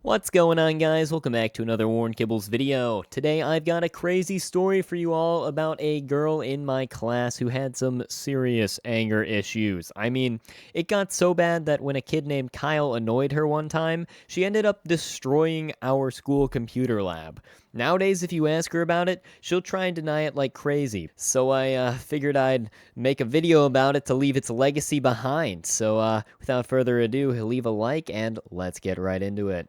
What's going on, guys? Welcome back to another Worn Kibbles video. Today I've got a crazy story for you all about a girl in my class who had some serious anger issues. It got so bad that when a kid named Kyle annoyed her one time, she ended up destroying our school computer lab. Nowadays, if you ask her about it, she'll try and deny it like crazy. So I figured I'd make a video about it to leave its legacy behind. So without further ado, leave a like and let's get right into it.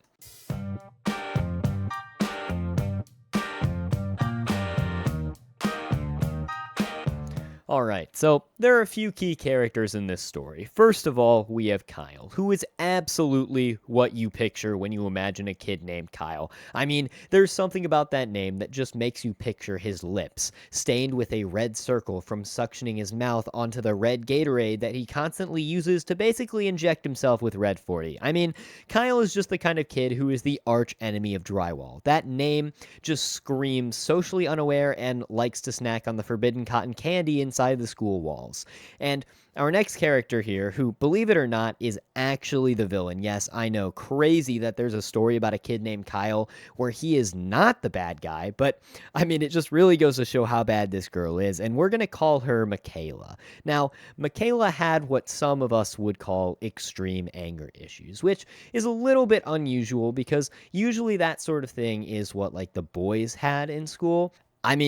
Alright, so there are a few key characters in this story. First of all, we have Kyle, who is absolutely what you picture when you imagine a kid named Kyle. There's something about that name that just makes you picture his lips, stained with a red circle from suctioning his mouth onto the red Gatorade that he constantly uses to basically inject himself with Red 40. Kyle is just the kind of kid who is the arch enemy of drywall. That name just screams socially unaware and likes to snack on the forbidden cotton candy inside the school walls. And our next character here, who, believe it or not, is actually the villain. Yes, I know, crazy that there's a story about a kid named Kyle where he is not the bad guy, but it just really goes to show how bad this girl is, and we're gonna call her Michaela. Now, Michaela had what some of us would call extreme anger issues, which is a little bit unusual because usually that sort of thing is what, like, the boys had in school.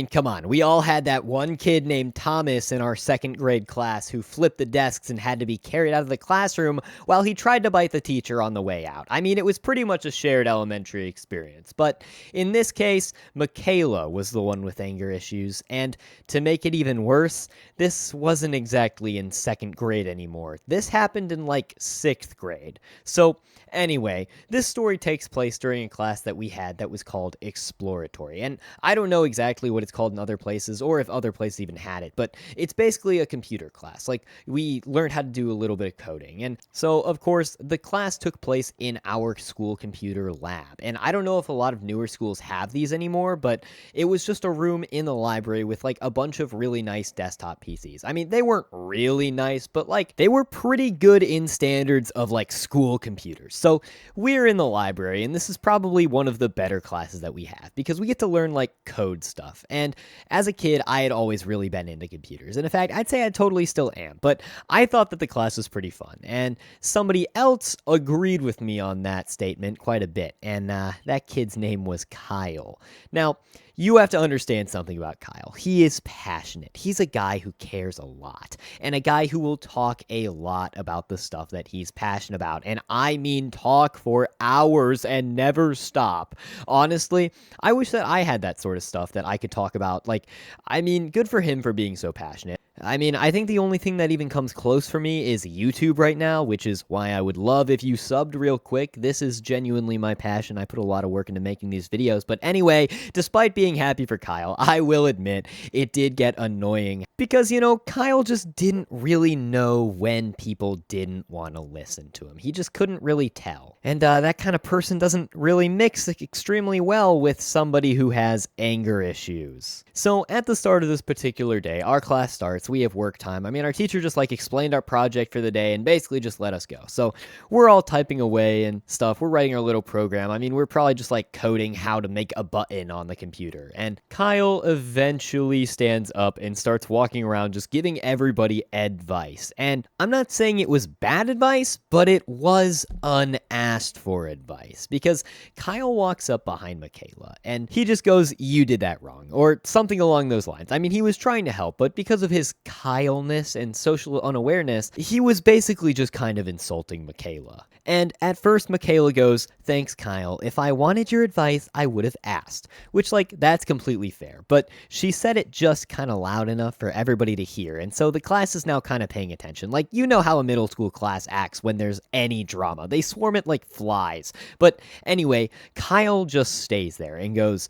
Come on. We all had that one kid named Thomas in our second grade class who flipped the desks and had to be carried out of the classroom while he tried to bite the teacher on the way out. It was pretty much a shared elementary experience. But in this case, Michaela was the one with anger issues. And to make it even worse, this wasn't exactly in second grade anymore. This happened in like sixth grade. So anyway, this story takes place during a class that we had that was called exploratory. And I don't know exactly what it's called in other places or if other places even had it, but it's basically a computer class. Like, we learned how to do a little bit of coding. And so, of course, the class took place in our school computer lab. And I don't know if a lot of newer schools have these anymore, but it was just a room in the library with like a bunch of really nice desktop PCs. They weren't really nice, but like they were pretty good in standards of like school computers. So we're in the library, and this is probably one of the better classes that we have because we get to learn like code stuff. And as a kid, I had always really been into computers. And in fact, I'd say I totally still am. But I thought that the class was pretty fun. And somebody else agreed with me on that statement quite a bit. And that kid's name was Kyle. Now, you have to understand something about Kyle. He is passionate. He's a guy who cares a lot, and a guy who will talk a lot about the stuff that he's passionate about. And I mean talk for hours and never stop. Honestly, I wish that I had that sort of stuff that I could talk about. Good for him for being so passionate. I think the only thing that even comes close for me is YouTube right now, which is why I would love if you subbed real quick. This is genuinely my passion. I put a lot of work into making these videos. But anyway, despite being happy for Kyle, I will admit it did get annoying because, Kyle just didn't really know when people didn't want to listen to him. He just couldn't really tell. And that kind of person doesn't really mix extremely well with somebody who has anger issues. So at the start of this particular day, our class starts. We have work time. Our teacher just explained our project for the day and basically just let us go. So we're all typing away and stuff. We're writing our little program. We're probably just coding how to make a button on the computer. And Kyle eventually stands up and starts walking around just giving everybody advice. And I'm not saying it was bad advice, but it was unasked for advice because Kyle walks up behind Michaela and he just goes, "You did that wrong," or something along those lines. He was trying to help, but because of his Kyle-ness and social unawareness, he was basically just kind of insulting Michaela. And at first, Michaela goes, "Thanks, Kyle. If I wanted your advice, I would have asked." Which, that's completely fair. But she said it just kind of loud enough for everybody to hear. And so the class is now kind of paying attention. You know how a middle school class acts when there's any drama. They swarm it like flies. But anyway, Kyle just stays there and goes,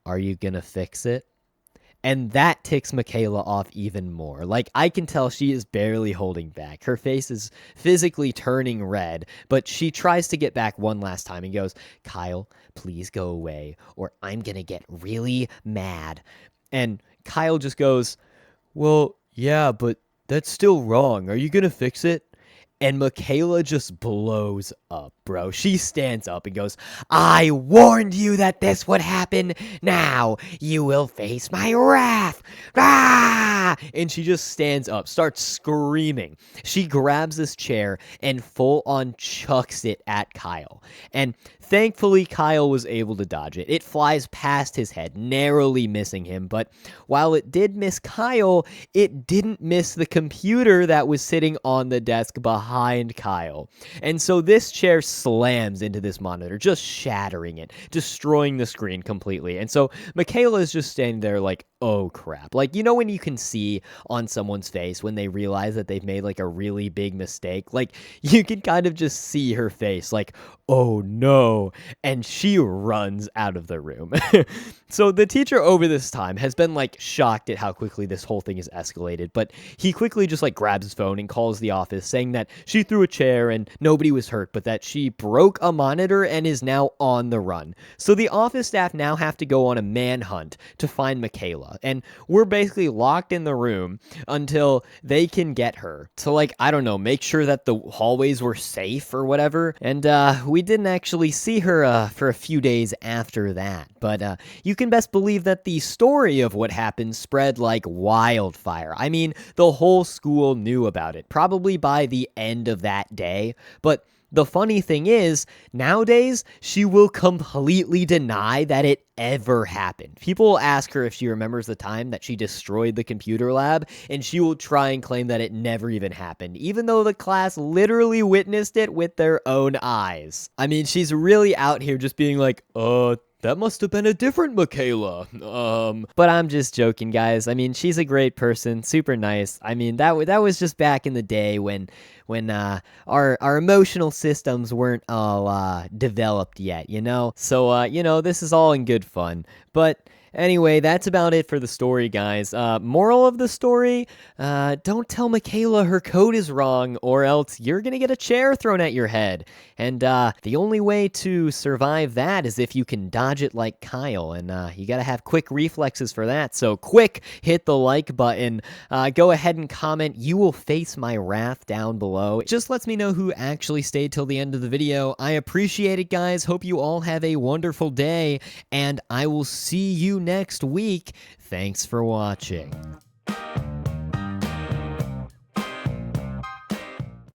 "Are you gonna fix it?" And that ticks Michaela off even more. I can tell she is barely holding back. Her face is physically turning red, but she tries to get back one last time and goes, "Kyle, please go away, or I'm gonna get really mad." And Kyle just goes, "Well, yeah, but that's still wrong. Are you gonna fix it?" And Michaela just blows up. bro. She stands up and goes, "I warned you that this would happen. Now you will face my wrath." Ah! And she just stands up, starts screaming. She grabs this chair and full on chucks it at Kyle. And thankfully, Kyle was able to dodge it. It flies past his head, narrowly missing him. But while it did miss Kyle, it didn't miss the computer that was sitting on the desk behind Kyle. And so this chair slams into this monitor, just shattering it, destroying the screen completely. And so Michaela is just standing there like, oh crap. Like, you know, when you can see on someone's face when they realize that they've made like a really big mistake, like you can kind of just see her face like, oh no. And she runs out of the room. So the teacher over this time has been like shocked at how quickly this whole thing has escalated, but he quickly just like grabs his phone and calls the office saying that she threw a chair and nobody was hurt, but that she broke a monitor and is now on the run. So the office staff now have to go on a manhunt to find Michaela, and we're basically locked in the room until they can get her to, like, I don't know, make sure that the hallways were safe or whatever. And we didn't actually see her for a few days after that, but you can best believe that the story of what happened spread like wildfire. I mean, the whole school knew about it, probably by the end of that day. But the funny thing is, nowadays, she will completely deny that it ever happened. People will ask her if she remembers the time that she destroyed the computer lab, and she will try and claim that it never even happened, even though the class literally witnessed it with their own eyes. I mean, she's really out here just being like, that must have been a different Michaela. But I'm just joking, guys. I mean, she's a great person, super nice. I mean, that was just back in the day when our emotional systems weren't all developed yet, you know? So, this is all in good fun. But anyway, that's about it for the story, guys. Moral of the story, don't tell Michaela her code is wrong, or else you're gonna get a chair thrown at your head. And the only way to survive that is if you can dodge it like Kyle, and you gotta have quick reflexes for that. So quick, hit the like button. Go ahead and comment, "You will face my wrath," down below. It just lets me know who actually stayed till the end of the video. I appreciate it, guys. Hope you all have a wonderful day, and I will see you next week. Thanks for watching.